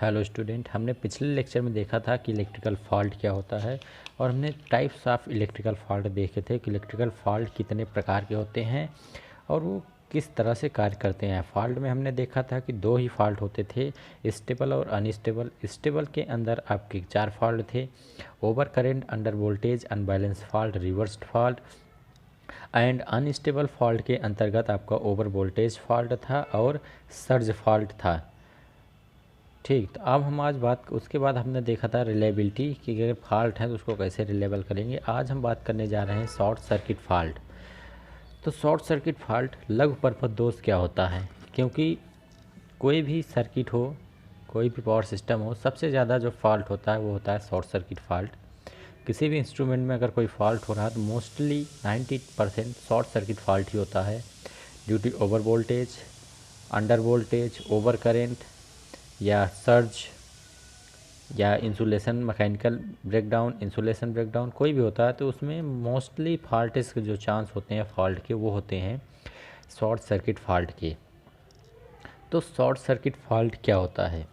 Hello student, हमने पिछले lecture में देखा था कि इलेक्ट्रिकल फॉल्ट क्या होता है और हमने टाइप्स ऑफ इलेक्ट्रिकल फॉल्ट देखे थे कि इलेक्ट्रिकल फॉल्ट कितने प्रकार के होते हैं और वो किस तरह से कार्य करते हैं। फॉल्ट में हमने देखा था कि दो ही फॉल्ट होते थे, स्टेबल और अनस्टेबल। स्टेबल के अंदर आपके 4 फॉल्ट थे: over current, under voltage, unbalance fault, reversed fault. And unstable fault के अंतर्गत आपका ओवर वोल्टेज फॉल्ट था और सर्ज फॉल्ट था। ठीक, तो अब हम आज बात, उसके बाद हमने देखा था रिलायबिलिटी कि अगर फॉल्ट है तो उसको कैसे रिलेबल करेंगे। आज हम बात करने जा रहे हैं शॉर्ट सर्किट फॉल्ट। तो शॉर्ट सर्किट फॉल्ट लघु परपथ दोष क्या होता है, क्योंकि कोई भी सर्किट हो, कोई भी पावर सिस्टम हो, सबसे ज़्यादा जो फॉल्ट होता है वो होता है शॉर्ट सर्किट फॉल्ट। किसी भी इंस्ट्रूमेंट में अगर कोई फॉल्ट हो रहा है तो मोस्टली 90% शॉर्ट सर्किट फॉल्ट ही होता है, due to over voltage, under voltage, over current या सर्ज या insulation, mechanical breakdown, insulation breakdown, कोई भी होता है तो उसमें मोस्टली फॉल्ट्स के जो चांस होते हैं फॉल्ट के वो होते हैं शॉर्ट सर्किट फॉल्ट के। तो शॉर्ट सर्किट फॉल्ट क्या होता है?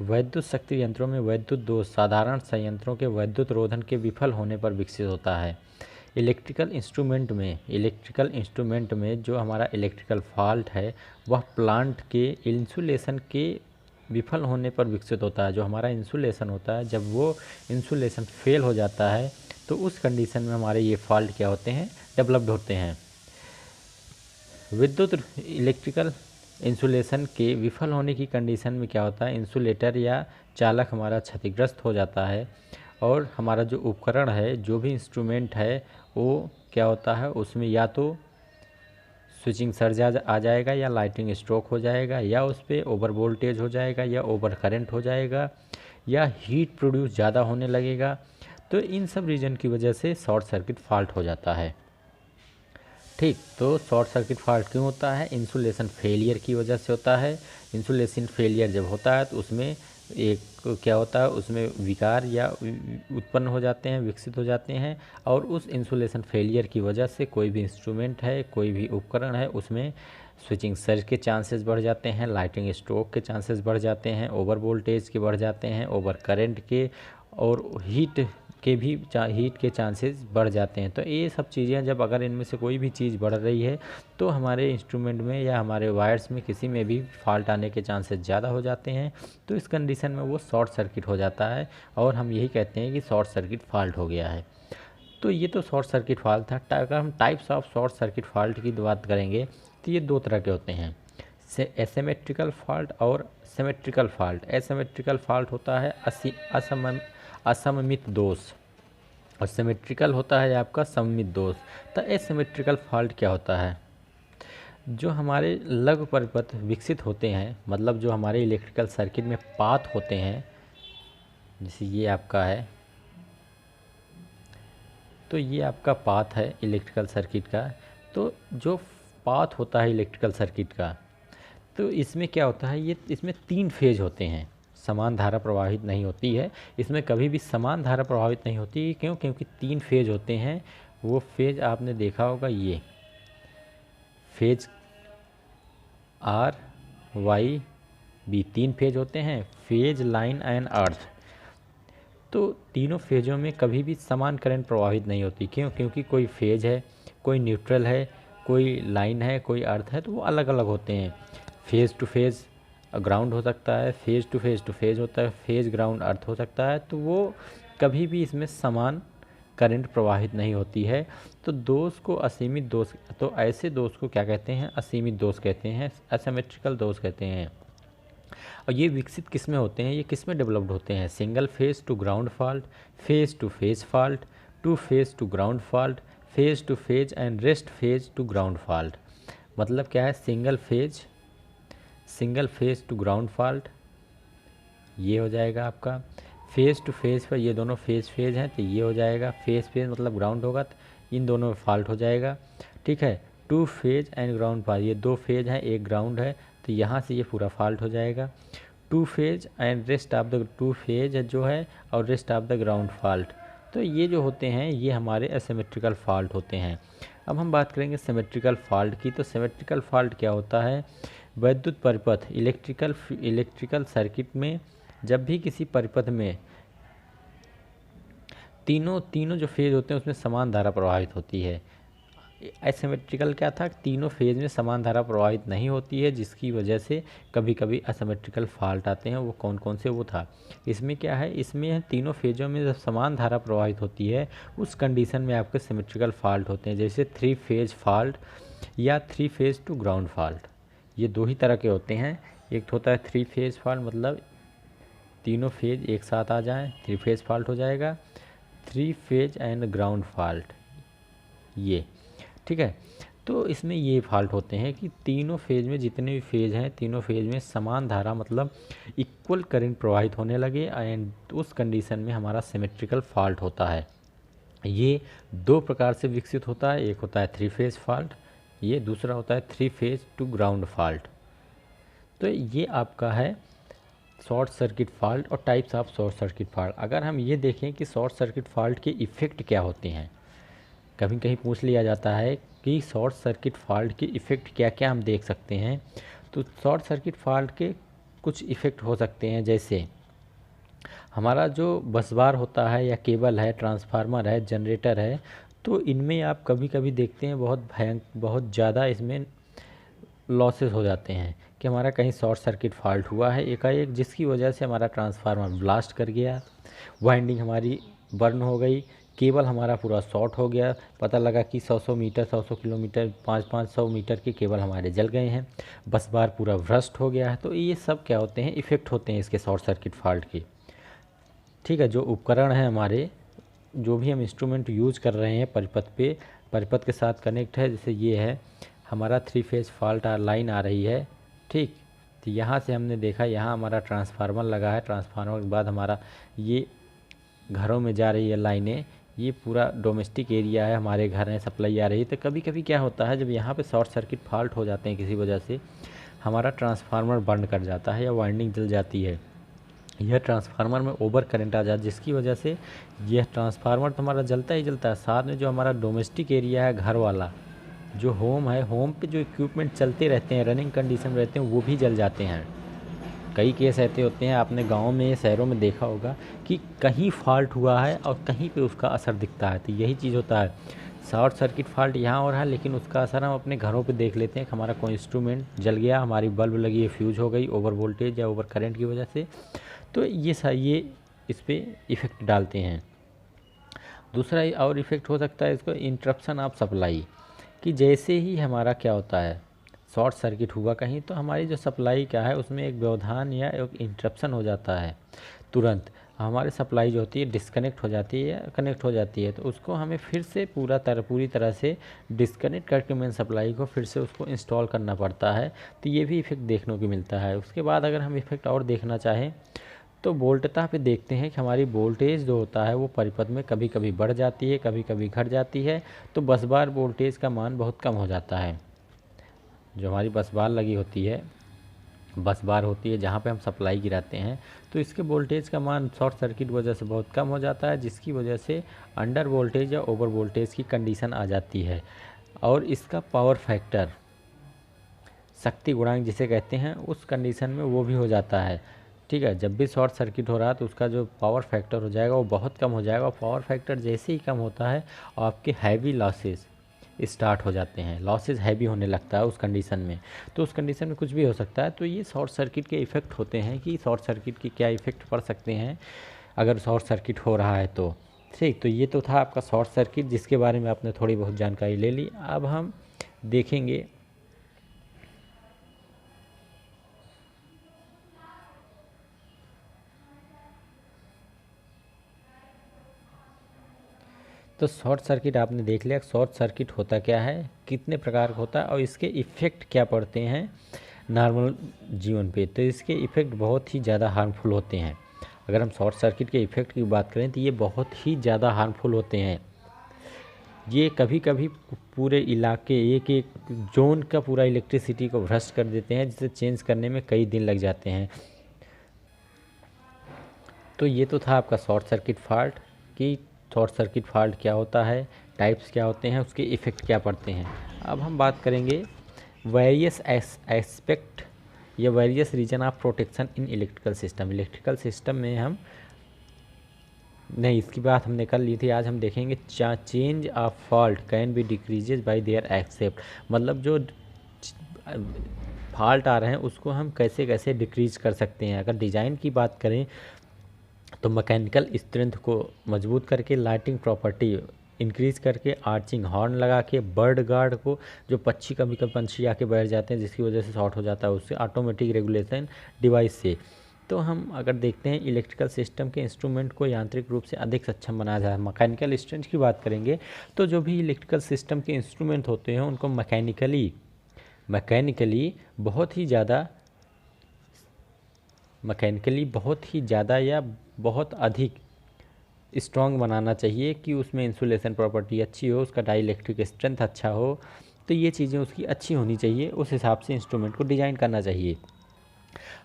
वैद्युत शक्ति यंत्रों में वैद्युत दोष साधारण संयंत्रों के वैद्युत रोधन के विफल होने पर विकसित होता है। इलेक्ट्रिकल इंस्ट्रूमेंट में जो हमारा इलेक्ट्रिकल फॉल्ट है वह प्लांट के इंसुलेशन के विफल होने पर विकसित होता है। जो हमारा इंसुलेशन होता है, जब वो इंसुलेशन फेल हो जाता है तो उस कंडीशन में हमारे ये फॉल्ट क्या होते हैं, डेवलप्ड होते हैं। विद्युत इलेक्ट्रिकल इंसुलेशन के विफल होने की कंडीशन में क्या होता है, इंसुलेटर या चालक हमारा क्षतिग्रस्त हो जाता है और हमारा जो उपकरण है, जो भी इंस्ट्रूमेंट है, वो क्या होता है, उसमें या तो स्विचिंग सर्ज आ जाएगा या लाइटिंग स्ट्रोक हो जाएगा या उस पर ओवर वोल्टेज हो जाएगा या ओवर करंट हो जाएगा या हीट प्रोड्यूस ज़्यादा होने लगेगा। तो इन सब रीज़न की वजह से शॉर्ट सर्किट फॉल्ट हो जाता है। ठीक, तो शॉर्ट सर्किट फॉल्ट क्यों होता है? इंसुलेशन फेलियर की वजह से होता है। इंसुलेशन फेलियर जब होता है तो उसमें एक क्या होता है, उसमें विकार या उत्पन्न हो जाते हैं, विकसित हो जाते हैं और उस इंसुलेशन फेलियर की वजह से कोई भी इंस्ट्रूमेंट है, कोई भी उपकरण है, उसमें स्विचिंग सर्ज के चांसेस बढ़ जाते हैं, लाइटिंग स्ट्रोक के चांसेस बढ़ जाते हैं, ओवर वोल्टेज के बढ़ जाते हैं, ओवर करंट के और हीट के चांसेस बढ़ जाते हैं। तो ये सब चीज़ें जब अगर इनमें से कोई भी चीज़ बढ़ रही है तो हमारे इंस्ट्रूमेंट में या हमारे वायर्स में किसी में भी फॉल्ट आने के चांसेस ज़्यादा हो जाते हैं। तो इस कंडीशन में वो शॉर्ट सर्किट हो जाता है और हम यही कहते हैं कि शॉर्ट सर्किट फॉल्ट हो गया है। तो ये तो शॉर्ट सर्किट फॉल्ट था। अगर हम types of short circuit fault की बात करेंगे तो ये 2 तरह के होते हैं, एसिमेट्रिकल फॉल्ट और सिमेट्रिकल फॉल्ट। एसिमेट्रिकल फॉल्ट होता है असममित दोष और सिमेट्रिकल होता है आपका सममित दोष। तो एसिमेट्रिकल फॉल्ट क्या होता है? जो हमारे लघु परिपथ विकसित होते हैं, मतलब जो हमारे इलेक्ट्रिकल सर्किट में पाथ होते हैं, जैसे ये आपका है, तो ये आपका पाथ है इलेक्ट्रिकल सर्किट का। तो जो पाथ होता है इलेक्ट्रिकल सर्किट का, तो इसमें क्या होता है, ये इसमें 3 फेज होते हैं, समान धारा प्रवाहित नहीं होती है। इसमें कभी भी समान धारा प्रवाहित नहीं होती। क्यों? क्योंकि 3 फेज होते हैं। वो फेज आपने देखा होगा, ये phase R Y B 3 phase होते हैं, फेज, लाइन एंड अर्थ। तो तीनों फेजों में कभी भी समान करंट प्रवाहित नहीं होती। क्यों? क्योंकि कोई फेज है, कोई न्यूट्रल है, कोई लाइन है, कोई अर्थ है, तो वो अलग अलग होते हैं। फेज टू फेज ग्राउंड हो सकता है, फेज टू फेज होता है, फेज ग्राउंड अर्थ हो सकता है। तो वो कभी भी इसमें समान करंट प्रवाहित नहीं होती है। तो दोष को असीमित दोष, तो ऐसे दोष को क्या कहते हैं? असीमित दोष कहते हैं, एसिमेट्रिकल दोष कहते हैं। और ये विकसित किस में होते हैं, ये किस में डेवलप्ड होते हैं? Single phase two ground fault, phase two phase fault, two phase two ground fault, phase two phase and rest phase two ground fault. मतलब क्या है? Single phase two ground fault ये हो जाएगा आपका। फेज टू फेज पर ये दोनों फेज हैं तो ये हो जाएगा। फेज मतलब ग्राउंड होगा तो इन दोनों में फॉल्ट हो जाएगा। ठीक है, two phase and ground fault, ये 2 फेज हैं, एक ग्राउंड है, तो यहाँ से ये पूरा फॉल्ट हो जाएगा। Two phase and rest of the two phase जो है और rest of the ground fault, तो ये जो होते हैं ये हमारे एसिमेट्रिकल फॉल्ट होते हैं। अब हम बात करेंगे सिमेट्रिकल फॉल्ट की। तो सिमेट्रिकल फॉल्ट क्या होता है? वैद्युत परिपथ इलेक्ट्रिकल सर्किट में जब भी किसी परिपथ में तीनों जो फेज होते हैं उसमें समान धारा प्रवाहित होती है। एसिमेट्रिकल क्या था, तीनों फेज में समान धारा प्रवाहित नहीं होती है, जिसकी वजह से कभी कभी असिमेट्रिकल फॉल्ट आते हैं। वो कौन कौन से, वो था। इसमें क्या है, इसमें तीनों फेजों में जब समान धारा प्रवाहित होती है उस कंडीशन में आपके सिमेट्रिकल फॉल्ट होते हैं, जैसे 3 फेज फॉल्ट या 3 फेज टू ग्राउंड फॉल्ट। ये दो ही तरह के होते हैं। एक होता है 3 फेज फॉल्ट, मतलब तीनों फेज एक साथ आ जाएं, 3 फेज फॉल्ट हो जाएगा। 3 फेज एंड ग्राउंड फॉल्ट, ये ठीक है। तो इसमें ये फॉल्ट होते हैं कि तीनों फेज में, जितने भी फेज हैं, तीनों फेज में समान धारा मतलब इक्वल करंट प्रवाहित होने लगे, एंड उस कंडीशन में हमारा सिमेट्रिकल फॉल्ट होता है। ये दो प्रकार से विकसित होता है, एक होता है 3 फेज फॉल्ट, ये दूसरा होता है 3 फेज टू ग्राउंड फॉल्ट। तो ये आपका है शॉर्ट सर्किट फॉल्ट और types of short circuit fault. अगर हम ये देखें कि शॉर्ट सर्किट फॉल्ट के इफ़ेक्ट क्या होते हैं, कभी कहीं पूछ लिया जाता है कि शॉर्ट सर्किट फॉल्ट के इफ़ेक्ट क्या क्या हम देख सकते हैं। तो शॉर्ट सर्किट फॉल्ट के कुछ इफ़ेक्ट हो सकते हैं, जैसे हमारा जो बसबार होता है या केबल है, ट्रांसफार्मर है, जनरेटर है, तो इनमें आप कभी कभी देखते हैं बहुत ज़्यादा इसमें लॉसेस हो जाते हैं कि हमारा कहीं शॉर्ट सर्किट फॉल्ट हुआ है एकाएक, जिसकी वजह से हमारा ट्रांसफार्मर ब्लास्ट कर गया, वाइंडिंग हमारी बर्न हो गई, केबल हमारा पूरा शॉर्ट हो गया, पता लगा कि 100 मीटर, 100 किलोमीटर, 500 मीटर के केबल हमारे जल गए हैं, बस बार पूरा भ्रष्ट हो गया है। तो ये सब क्या होते हैं, इफ़ेक्ट होते हैं इसके शॉर्ट सर्किट फॉल्ट के। ठीक है, जो उपकरण हैं हमारे, जो भी हम इंस्ट्रूमेंट यूज़ कर रहे हैं परिपथ पे, परिपथ के साथ कनेक्ट है, जैसे ये है हमारा 3 फेज फॉल्ट लाइन आ रही है, ठीक। तो यहाँ से हमने देखा, यहाँ हमारा ट्रांसफार्मर लगा है, ट्रांसफार्मर के बाद हमारा ये घरों में जा रही है लाइनें, ये पूरा डोमेस्टिक एरिया है, हमारे घर में सप्लाई आ रही है। तो कभी कभी क्या होता है, जब यहाँ पे शॉर्ट सर्किट फॉल्ट हो जाते हैं किसी वजह से, हमारा ट्रांसफार्मर बर्न कर जाता है या वाइंडिंग जल जाती है, यह ट्रांसफार्मर में ओवर करंट आ जाता है, जिसकी वजह से यह ट्रांसफार्मर तो हमारा जलता ही जलता है, साथ में जो हमारा डोमेस्टिक एरिया है, घर वाला जो होम है, होम पे जो इक्विपमेंट चलते रहते हैं, रनिंग कंडीशन में रहते हैं, वो भी जल जाते हैं। कई केस ऐसे होते हैं, आपने गांव में, शहरों में देखा होगा कि कहीं फॉल्ट हुआ है और कहीं पे उसका असर दिखता है। तो यही चीज़ होता है, शॉर्ट सर्किट फॉल्ट यहाँ हो रहा है, लेकिन उसका असर हम अपने घरों पे देख लेते हैं कि हमारा कोई इंस्ट्रूमेंट जल गया, हमारी बल्ब लगी है, फ्यूज हो गई ओवर वोल्टेज या ओवर करंट की वजह से। तो ये इस पर इफ़ेक्ट डालते हैं। दूसरा और इफ़ेक्ट हो सकता है इसको, इंटरप्शन ऑफ सप्लाई, कि जैसे ही हमारा क्या होता है, शॉर्ट सर्किट हुआ कहीं, तो हमारी जो सप्लाई क्या है उसमें एक व्यवधान या एक इंटरप्शन हो जाता है, तुरंत हमारी सप्लाई जो होती है डिस्कनेक्ट हो जाती है या कनेक्ट हो जाती है। तो उसको हमें फिर से पूरी तरह से डिस्कनेक्ट करके मेन सप्लाई को फिर से उसको इंस्टॉल करना पड़ता है। तो ये भी इफ़ेक्ट देखने को मिलता है। उसके बाद अगर हम इफ़ेक्ट और देखना चाहें तो वोल्टता पे देखते हैं कि हमारी वोल्टेज जो होता है वो परिपथ में कभी कभी बढ़ जाती है, कभी कभी घट जाती है। तो बस बार वोल्टेज का मान बहुत कम हो जाता है। जो हमारी बस बार लगी होती है, बस बार होती है जहाँ पे हम सप्लाई गिराते हैं, तो इसके वोल्टेज का मान शॉर्ट सर्किट वजह से बहुत कम हो जाता है, जिसकी वजह से अंडर वोल्टेज या ओवर वोल्टेज की कंडीशन आ जाती है। और इसका पावर फैक्टर, शक्ति गुणांक जिसे कहते हैं, उस कंडीशन में वो भी हो जाता है। ठीक है, जब भी शॉर्ट सर्किट हो रहा है तो उसका जो पावर फैक्टर हो जाएगा वो बहुत कम हो जाएगा। पावर फैक्टर जैसे ही कम होता है और आपके हैवी लॉसेस स्टार्ट हो जाते हैं, लॉसेस हैवी होने लगता है उस कंडीशन में। तो उस कंडीशन में कुछ भी हो सकता है। तो ये शॉर्ट सर्किट के इफ़ेक्ट होते हैं कि शॉर्ट सर्किट के क्या इफ़ेक्ट पड़ सकते हैं अगर शॉर्ट सर्किट हो रहा है तो। ठीक, तो ये तो था आपका शॉर्ट सर्किट, जिसके बारे में आपने थोड़ी बहुत जानकारी ले ली। अब हम देखेंगे तो शॉर्ट सर्किट आपने देख लिया, शॉर्ट सर्किट होता क्या है, कितने प्रकार का होता है और इसके इफ़ेक्ट क्या पड़ते हैं नॉर्मल जीवन पे। तो इसके इफ़ेक्ट बहुत ही ज़्यादा हार्मफुल होते हैं। अगर हम शॉर्ट सर्किट के इफ़ेक्ट की बात करें तो ये बहुत ही ज़्यादा हार्मफुल होते हैं। ये कभी कभी पूरे इलाके, एक एक जोन का पूरा इलेक्ट्रिसिटी को भ्रष्ट कर देते हैं, जिसे चेंज करने में कई दिन लग जाते हैं। तो ये तो था आपका शॉर्ट सर्किट फॉल्ट, कि शॉर्ट सर्किट फॉल्ट क्या होता है, टाइप्स क्या होते हैं, उसके इफ़ेक्ट क्या पड़ते हैं। अब हम बात करेंगे वेरियस एस्पेक्ट या various reason of protection in electrical system. Electrical system में हम नहीं, इसकी बात हमने कर ली थी। आज हम देखेंगे change of fault can be decreases by their except, मतलब जो फॉल्ट आ रहे हैं उसको हम कैसे कैसे डिक्रीज कर सकते हैं। अगर डिज़ाइन की बात करें तो मैकेनिकल स्ट्रेंथ को मजबूत करके, लाइटिंग प्रॉपर्टी इंक्रीज़ करके, आर्चिंग हॉर्न लगा के, बर्ड गार्ड को, जो पक्षी कभी कभी पंछी आके बैठ जाते हैं जिसकी वजह से शॉर्ट हो जाता है उससे, ऑटोमेटिक रेगुलेशन डिवाइस से। तो हम अगर देखते हैं इलेक्ट्रिकल सिस्टम के इंस्ट्रूमेंट को यांत्रिक रूप से अधिक सक्षम बनाया जाए। मैकेनिकल स्ट्रेंथ की बात करेंगे तो जो भी इलेक्ट्रिकल सिस्टम के इंस्ट्रूमेंट होते हैं उनको मैकेनिकली बहुत ही ज़्यादा या बहुत अधिक स्ट्रॉन्ग बनाना चाहिए कि उसमें इंसुलेशन प्रॉपर्टी अच्छी हो, उसका डाइलेक्ट्रिक स्ट्रेंथ अच्छा हो। तो ये चीज़ें उसकी अच्छी होनी चाहिए, उस हिसाब से इंस्ट्रूमेंट को डिज़ाइन करना चाहिए।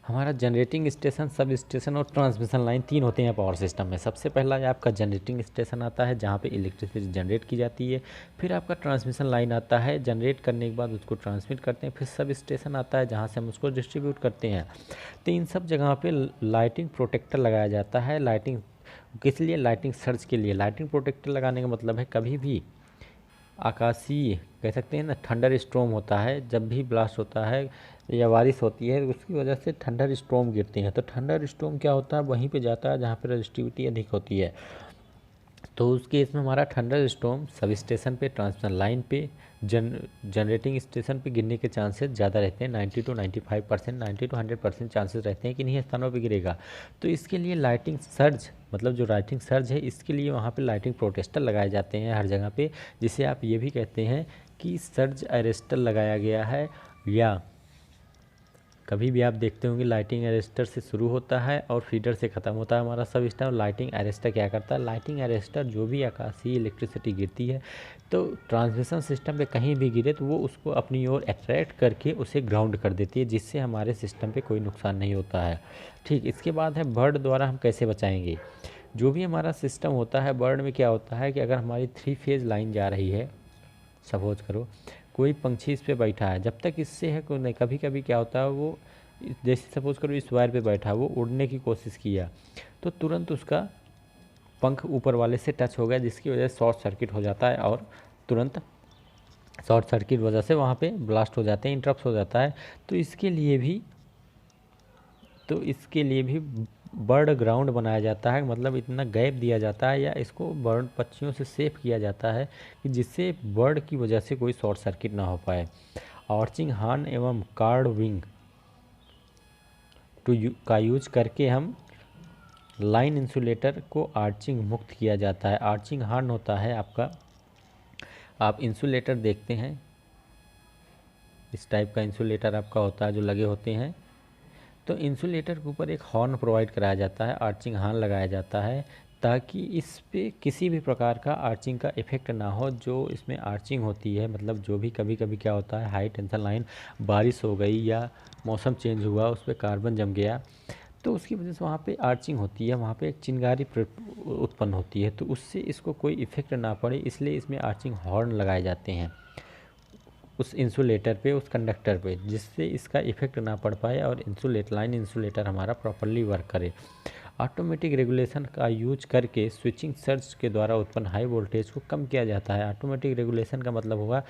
हमारा जनरेटिंग स्टेशन, सब स्टेशन और ट्रांसमिशन लाइन 3 होते हैं पावर सिस्टम में। सबसे पहला आपका जनरेटिंग स्टेशन आता है जहाँ पे इलेक्ट्रिसिटी जनरेट की जाती है। फिर आपका ट्रांसमिशन लाइन आता है, जनरेट करने के बाद उसको ट्रांसमिट करते हैं। फिर सब स्टेशन आता है जहाँ से हम उसको डिस्ट्रीब्यूट करते हैं। तो इन सब जगह पे लाइटिंग प्रोटेक्टर लगाया जाता है। लाइटिंग किस लिए? लाइटिंग सर्च के लिए। लाइटिंग प्रोटेक्टर लगाने का मतलब है कभी भी आकाशीय कह सकते हैं ना, थंडर स्टॉर्म होता है, जब भी ब्लास्ट होता है या बारिश होती है उसकी वजह से थंडर स्टॉर्म गिरती हैं। तो थंडर स्टॉर्म क्या होता है? वहीं पे जाता है जहाँ पे रजिस्टिविटी अधिक होती है। तो उस केस में हमारा थंडर स्टॉर्म सब स्टेशन पे, ट्रांसमिशन लाइन पे, जनरेटिंग स्टेशन पे गिरने के चांसेस ज़्यादा रहते हैं। 90 to 95%, 90 to 100% चांसेस रहते हैं कि नहीं स्थानों पे गिरेगा। तो इसके लिए लाइटिंग सर्ज, मतलब जो लाइटिंग सर्ज है, इसके लिए वहाँ पे लाइटिंग प्रोटेक्टर लगाए जाते हैं हर जगह पे, जिसे आप ये भी कहते हैं कि सर्ज अरेस्टर लगाया गया है। या कभी भी आप देखते होंगे लाइटिंग अरेस्टर से शुरू होता है और फीडर से ख़त्म होता है हमारा सब सिस्टम। लाइटिंग अरेस्टर क्या करता है? लाइटिंग अरेस्टर जो भी आकाशीय इलेक्ट्रिसिटी गिरती है तो ट्रांसमिशन सिस्टम पे कहीं भी गिरे तो वो उसको अपनी ओर अट्रैक्ट करके उसे ग्राउंड कर देती है, जिससे हमारे सिस्टम पे कोई नुकसान नहीं होता है। ठीक, इसके बाद है बर्ड द्वारा हम कैसे बचाएंगे। जो भी हमारा सिस्टम होता है, बर्ड में क्या होता है कि अगर हमारी 3 फेज़ लाइन जा रही है, सपोज करो कोई पंछी इस पे बैठा है, जब तक इससे है कोई नहीं, कभी कभी क्या होता है वो जैसे सपोज करो इस वायर पे बैठा, वो उड़ने की कोशिश किया तो तुरंत उसका पंख ऊपर वाले से टच हो गया, जिसकी वजह से शॉर्ट सर्किट हो जाता है और तुरंत शॉर्ट सर्किट वजह से वहाँ पे ब्लास्ट हो जाते हैं, इंटरप्ट हो जाता है। तो इसके लिए भी बर्ड ग्राउंड बनाया जाता है, मतलब इतना गैप दिया जाता है या इसको बर्ड पक्षियों से सेफ किया जाता है कि जिससे बर्ड की वजह से कोई शॉर्ट सर्किट ना हो पाए। आर्चिंग हॉर्न एवं कार्ड विंग का यूज करके हम लाइन इंसुलेटर को आर्चिंग मुक्त किया जाता है। आर्चिंग हॉर्न होता है आपका, आप इंसुलेटर देखते हैं इस टाइप का इंसुलेटर आपका होता है जो लगे होते हैं। तो इंसुलेटर के ऊपर एक हॉर्न प्रोवाइड कराया जाता है, आर्चिंग हॉर्न लगाया जाता है ताकि इस पे किसी भी प्रकार का आर्चिंग का इफेक्ट ना हो। जो इसमें आर्चिंग होती है, मतलब जो भी कभी कभी क्या होता है, हाई टेंशन लाइन बारिश हो गई या मौसम चेंज हुआ, उस पर कार्बन जम गया तो उसकी वजह से वहाँ पे आर्चिंग होती है, वहाँ पे एक चिंगारी उत्पन्न होती है। तो उससे इसको कोई इफेक्ट ना पड़े इसलिए इसमें आर्चिंग हॉर्न लगाए जाते हैं उस इंसुलेटर पे, उस कंडक्टर पे, जिससे इसका इफेक्ट ना पड़ पाए और लाइन इंसुलेटर हमारा प्रॉपरली वर्क करे। ऑटोमेटिक रेगुलेशन का यूज करके स्विचिंग सर्ज के द्वारा उत्पन्न हाई वोल्टेज को कम किया जाता है। ऑटोमेटिक रेगुलेशन का मतलब होगा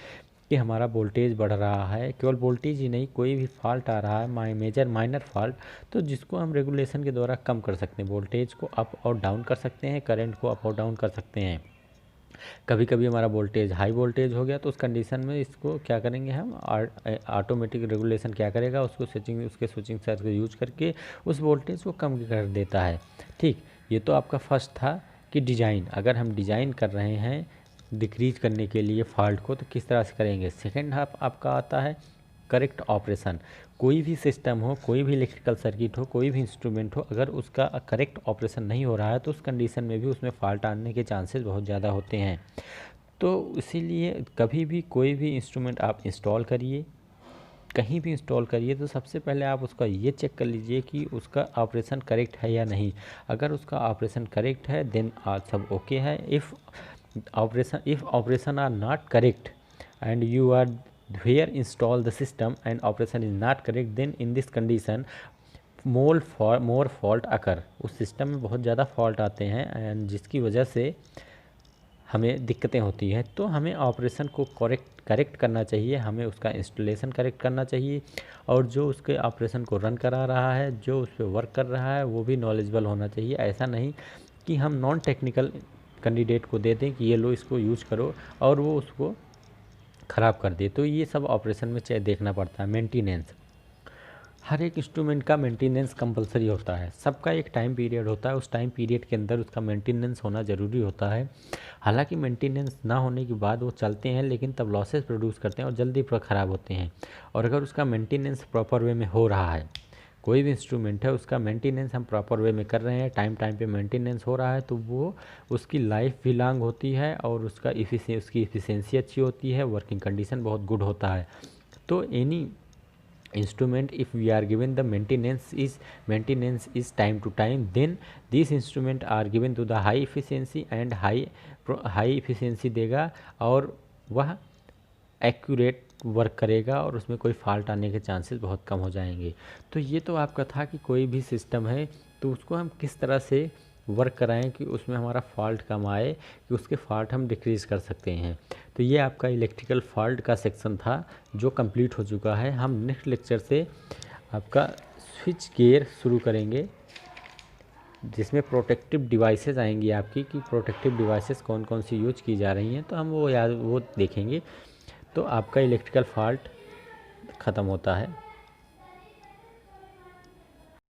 कि हमारा वोल्टेज बढ़ रहा है, केवल वोल्टेज ही नहीं, कोई भी फॉल्ट आ रहा है, मेजर माइनर फॉल्ट, तो जिसको हम रेगुलेशन के द्वारा कम कर सकते हैं। वोल्टेज को अप और डाउन कर सकते हैं, करंट को अप और डाउन कर सकते हैं। कभी कभी हमारा वोल्टेज हाई वोल्टेज हो गया तो उस कंडीशन में इसको क्या करेंगे हम, ऑटोमेटिक रेगुलेशन क्या करेगा, उसके स्विचिंग सर्ज को यूज करके उस वोल्टेज को कम कर देता है। ठीक, ये तो आपका फर्स्ट था कि डिज़ाइन, अगर हम डिज़ाइन कर रहे हैं डिक्रीज करने के लिए फॉल्ट को तो किस तरह से करेंगे। सेकेंड आपका आता है करेक्ट ऑपरेशन। कोई भी सिस्टम हो, कोई भी इलेक्ट्रिकल सर्किट हो, कोई भी इंस्ट्रूमेंट हो, अगर उसका करेक्ट ऑपरेशन नहीं हो रहा है तो उस कंडीशन में भी उसमें फॉल्ट आने के चांसेस बहुत ज़्यादा होते हैं। तो इसीलिए कभी भी कोई भी इंस्ट्रूमेंट आप इंस्टॉल करिए, कहीं भी इंस्टॉल करिए तो सबसे पहले आप उसका ये चेक कर लीजिए कि उसका ऑपरेशन करेक्ट है या नहीं। अगर उसका ऑपरेशन करेक्ट है देन सब ओके है। If operation are not correct and you are where install the system and operation is not correct, then in this condition more fault occur। उस सिस्टम में बहुत ज़्यादा फॉल्ट आते हैं एंड जिसकी वजह से हमें दिक्कतें होती हैं। तो हमें ऑपरेशन को करेक्ट करना चाहिए, हमें उसका इंस्टॉलेशन करेक्ट करना चाहिए, और जो उसके ऑपरेशन को रन करा रहा है, जो उस पर वर्क कर रहा है, वो भी नॉलेजेबल होना चाहिए। ऐसा नहीं कि हम नॉन टेक्निकल कैंडिडेट को दे दें कि ये लो इसको यूज करो और वो उसको ख़राब कर दे। तो ये सब ऑपरेशन में चाहे देखना पड़ता है। मेंटेनेंस, हर एक इंस्ट्रूमेंट का मेंटेनेंस कंपलसरी होता है। सबका एक टाइम पीरियड होता है, उस टाइम पीरियड के अंदर उसका मेंटेनेंस होना ज़रूरी होता है। हालांकि मेंटेनेंस ना होने के बाद वो चलते हैं, लेकिन तब लॉसेस प्रोड्यूस करते हैं और जल्दी ख़राब होते हैं। और अगर उसका मेंटेनेंस प्रॉपर वे में हो रहा है, कोई भी इंस्ट्रूमेंट है उसका मेंटेनेंस हम प्रॉपर वे में कर रहे हैं, टाइम पे मेंटेनेंस हो रहा है, तो वो उसकी लाइफ भी लॉन्ग होती है और उसकी इफ़िशियंसी अच्छी होती है, वर्किंग कंडीशन बहुत गुड होता है। तो any instrument, if we are given the maintenance is time to time, then these instrument are given to the high efficiency and high efficiency देगा और वह एक्यूरेट वर्क करेगा और उसमें कोई फॉल्ट आने के चांसेस बहुत कम हो जाएंगे। तो ये तो आपका था कि कोई भी सिस्टम है तो उसको हम किस तरह से वर्क कराएं कि उसमें हमारा फॉल्ट कम आए, कि उसके फॉल्ट हम डिक्रीज़ कर सकते हैं। तो ये आपका इलेक्ट्रिकल फॉल्ट का सेक्शन था जो कंप्लीट हो चुका है। हम नेक्स्ट लेक्चर से आपका स्विच गियर शुरू करेंगे, जिसमें प्रोटेक्टिव डिवाइसेस आएंगी आपकी, कि प्रोटेक्टिव डिवाइसेस कौन कौन सी यूज की जा रही हैं, तो हम वो देखेंगे। तो आपका इलेक्ट्रिकल फॉल्ट ख़त्म होता है।